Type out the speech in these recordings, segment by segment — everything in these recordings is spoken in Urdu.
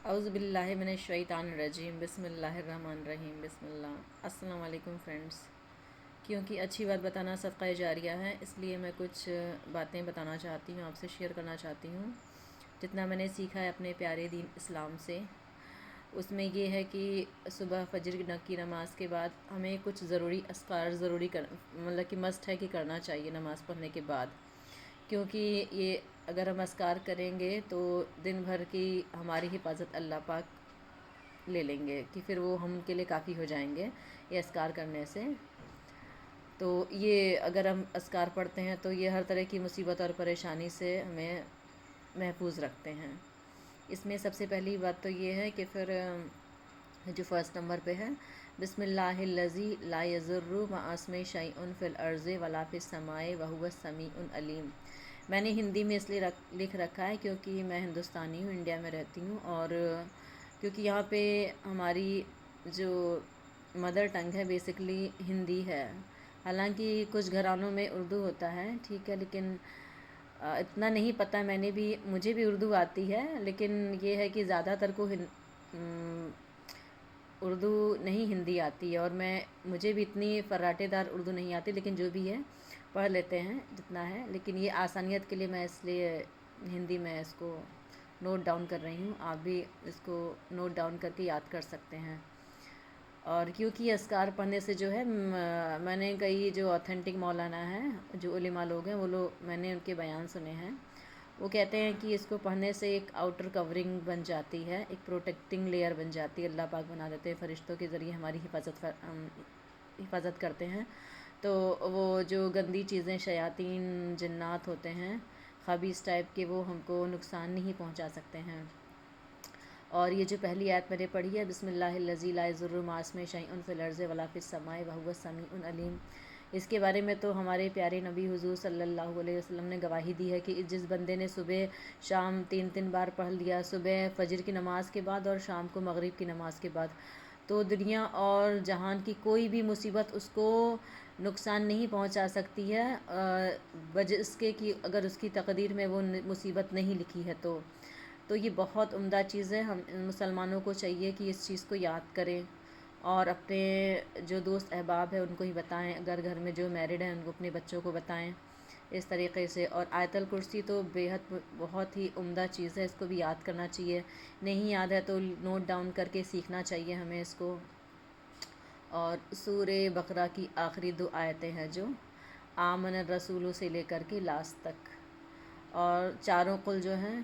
اعوذ باللہ من الشیطان الرجیم بسم اللہ الرحمن الرحیم بسم اللہ۔ السلام علیکم فرینڈس۔ کیونکہ اچھی بات بتانا صدقہ جاریہ ہے، اس لیے میں کچھ باتیں بتانا چاہتی ہوں، آپ سے شیئر کرنا چاہتی ہوں جتنا میں نے سیکھا ہے اپنے پیارے دین اسلام سے۔ اس میں یہ ہے کہ صبح فجر کی نماز کے بعد ہمیں کچھ ضروری اذکار مطلب کہ مسٹ ہے کہ کرنا چاہیے نماز پڑھنے کے بعد، کیونکہ یہ اگر ہم اذکار کریں گے تو دن بھر کی ہماری حفاظت اللہ پاک لے لیں گے، کہ پھر وہ ہم کے لیے کافی ہو جائیں گے یہ اذکار کرنے سے۔ تو یہ اگر ہم اذکار پڑھتے ہیں تو یہ ہر طرح کی مصیبت اور پریشانی سے ہمیں محفوظ رکھتے ہیں۔ اس میں سب سے پہلی بات تو یہ ہے کہ پھر جو فرسٹ نمبر پہ ہے، بسم اللہ الذی لا یضر مع اسمہ شیء فی الارض ولا فی السماء وہو السمیع العلیم۔ میں نے ہندی میں اس لیے لکھ رکھا ہے کیونکہ میں ہندوستانی ہوں، انڈیا میں رہتی ہوں، اور کیونکہ یہاں پہ ہماری جو مدر ٹنگ ہے بیسکلی ہندی ہے۔ حالانکہ کچھ گھرانوں میں اردو ہوتا ہے، ٹھیک ہے، لیکن اتنا نہیں پتہ، مجھے بھی اردو آتی ہے، لیکن یہ ہے کہ زیادہ تر کو اردو نہیں ہندی آتی ہے، اور مجھے بھی اتنی فراٹے دار اردو نہیں آتی، لیکن جو بھی ہے پڑھ لیتے ہیں جتنا ہے۔ لیکن یہ آسانیت کے لیے میں اس لیے ہندی میں اس کو نوٹ ڈاؤن کر رہی ہوں، آپ بھی اس کو نوٹ ڈاؤن کر کے یاد کر سکتے ہیں۔ اور کیونکہ اذکار پڑھنے سے جو ہے میں نے کئی جو اوتھینٹک مولانا ہیں، جو علماء لوگ ہیں، میں نے ان کے بیان سنے ہیں، وہ کہتے ہیں کہ اس کو پڑھنے سے ایک آؤٹر کورنگ بن جاتی ہے، ایک پروٹیکٹنگ لیئر بن جاتی ہے، اللہ پاک بنا دیتے ہیں، فرشتوں کے ذریعے ہماری حفاظت کرتے ہیں۔ تو وہ جو گندی چیزیں، شیاطین، جنات ہوتے ہیں خبیث ٹائپ کے، وہ ہم کو نقصان نہیں پہنچا سکتے ہیں۔ اور یہ جو پہلی آیت میں نے پڑھی ہے، بسم اللہ الذی لا یضر مع اسمہ شیء فی الارض ولا فی السماء وہو السمیع العلیم، اس کے بارے میں تو ہمارے پیارے نبی حضور صلی اللہ علیہ وسلم نے گواہی دی ہے کہ جس بندے نے صبح شام 3 بار پڑھ لیا، صبح فجر کی نماز کے بعد اور شام کو مغرب کی نماز کے بعد، تو دنیا اور جہان کی کوئی بھی مصیبت اس کو نقصان نہیں پہنچا سکتی ہے، وجہ اس کے کہ اگر اس کی تقدیر میں وہ مصیبت نہیں لکھی ہے تو یہ بہت عمدہ چیز ہے۔ ہم مسلمانوں کو چاہیے کہ اس چیز کو یاد کریں، اور اپنے جو دوست احباب ہیں ان کو ہی بتائیں، اگر گھر میں جو میرڈ ہیں ان کو اپنے بچوں کو بتائیں اس طریقے سے۔ اور آیت الکرسی تو بہت ہی عمدہ چیز ہے، اس کو بھی یاد کرنا چاہیے، نہیں یاد ہے تو نوٹ ڈاؤن کر کے سیکھنا چاہیے ہمیں اس کو۔ اور سورہ بقرہ کی آخری 2 آیتیں ہیں جو آمن الرسول سے لے کر کے لاسٹ تک، اور چاروں قل جو ہیں،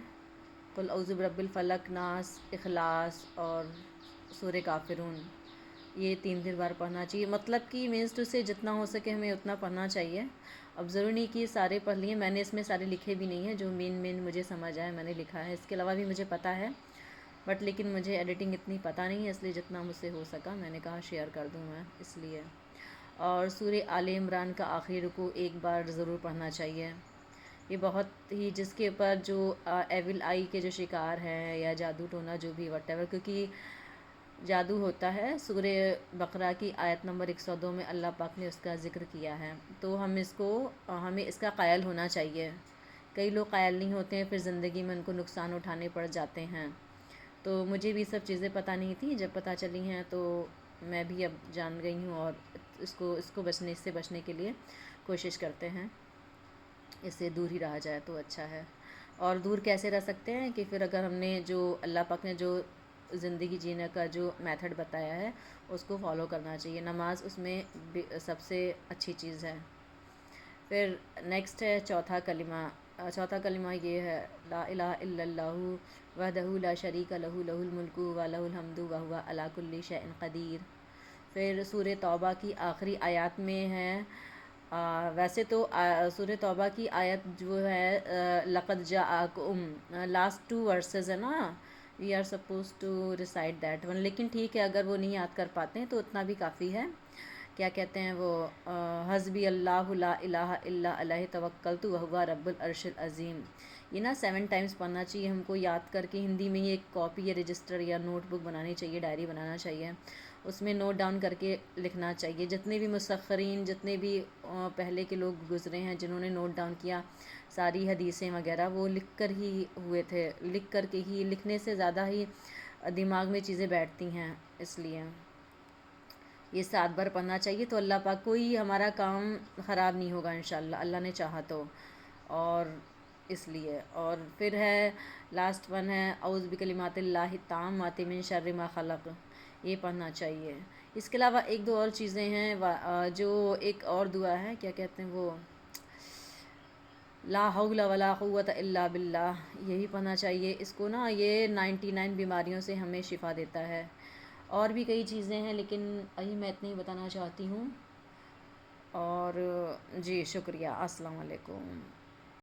قل اعوذ برب الفلق، ناس، اخلاص اور سورہ کافرون، یہ 3 بار پڑھنا چاہیے۔ مطلب کہ مینس ٹو سے جتنا ہو سکے ہمیں اتنا پڑھنا چاہیے۔ اب ضروری نہیں کہ سارے پڑھ لیے، میں نے اس میں سارے لکھے بھی نہیں ہیں، جو مین مجھے سمجھ آئے میں نے لکھا ہے، اس کے علاوہ بھی مجھے پتہ ہے، بٹ لیکن مجھے ایڈیٹنگ اتنی پتہ نہیں ہے، اس لیے جتنا مجھ سے ہو سکا میں نے کہا شیئر کر دوں میں اس لیے۔ اور سورہ آل عمران کا آخری رکوع ایک بار ضرور پڑھنا چاہیے۔ یہ بہت ہی، جس کے اوپر جو ایول آئی کے جو شکار ہیں یا جادو ٹونا جو بھی وٹ ایور، کیونکہ جادو ہوتا ہے، سورہ بقرہ کی آیت نمبر 102 میں اللہ پاک نے اس کا ذکر کیا ہے، تو ہمیں اس کا قائل ہونا چاہیے۔ کئی لوگ قائل نہیں ہوتے ہیں، پھر زندگی میں ان کو نقصان اٹھانے پڑ جاتے ہیں۔ تو مجھے بھی سب چیزیں پتہ نہیں تھیں، جب پتہ چلی ہیں تو میں بھی اب جان گئی ہوں، اور اس سے بچنے کے لیے کوشش کرتے ہیں، اس سے دور ہی رہا جائے تو اچھا ہے۔ اور دور کیسے رہ سکتے ہیں کہ پھر اگر ہم نے جو اللہ پاک نے جو زندگی جینے کا جو میتھڈ بتایا ہے اس کو فالو کرنا چاہیے، نماز اس میں سب سے اچھی چیز ہے۔ پھر نیکسٹ ہے چوتھا کلمہ۔ چوتھا کلمہ یہ ہے، لا الہ الا اللہ وحدہ لا شریک لہ لہ الملک و لہ الحمد وہو علی کل شیء قدیر۔ پھر سورہ توبہ کی آخری آیات میں ہے، ویسے تو سورہ توبہ کی آیت جو ہے لقد جاءکم، لاسٹ 2 ورسز ہے نا، we are supposed to recite that one, لیکن ٹھیک ہے اگر وہ نہیں یاد کر پاتے ہیں تو اتنا بھی کافی ہے۔ کیا کہتے ہیں وہ، حسبی اللہ لا الہ الا علیہ توکلت وہو رب العرش العظیم، یہ نا 7 ٹائمز پڑھنا چاہیے ہم کو یاد کر کے۔ ہندی میں یہ ایک کاپی یا رجسٹر یا نوٹ بک بنانی چاہیے، ڈائری بنانا چاہیے، اس میں نوٹ ڈاؤن کر کے لکھنا چاہیے۔ جتنے بھی مسخرین، جتنے بھی پہلے کے لوگ گزرے ہیں جنہوں نے نوٹ ڈاؤن کیا ساری حدیثیں وغیرہ، وہ لکھ کر ہی ہوئے تھے، لکھ کر کے ہی، لکھنے سے زیادہ ہی دماغ میں چیزیں بیٹھتی ہیں، اس لیے یہ 7 بار پڑھنا چاہیے، تو اللہ پاک کوئی ہمارا کام خراب نہیں ہوگا انشاءاللہ، اللہ نے چاہا تو۔ اور اس لیے، اور پھر ہے لاسٹ ون ہے اعوذ بکلمات اللہ التامات من شر ما خلق، یہ پڑھنا چاہیے۔ اس کے علاوہ ایک دو اور چیزیں ہیں، جو ایک اور دعا ہے، کیا کہتے ہیں وہ، لا حول ولا قوت الا باللہ، یہ بھی پڑھنا چاہیے اس کو نا، یہ 99 بیماریوں سے ہمیں شفا دیتا ہے۔ اور بھی کئی چیزیں ہیں لیکن ابھی میں اتنے ہی بتانا چاہتی ہوں۔ اور جی شکریہ، السلام علیکم۔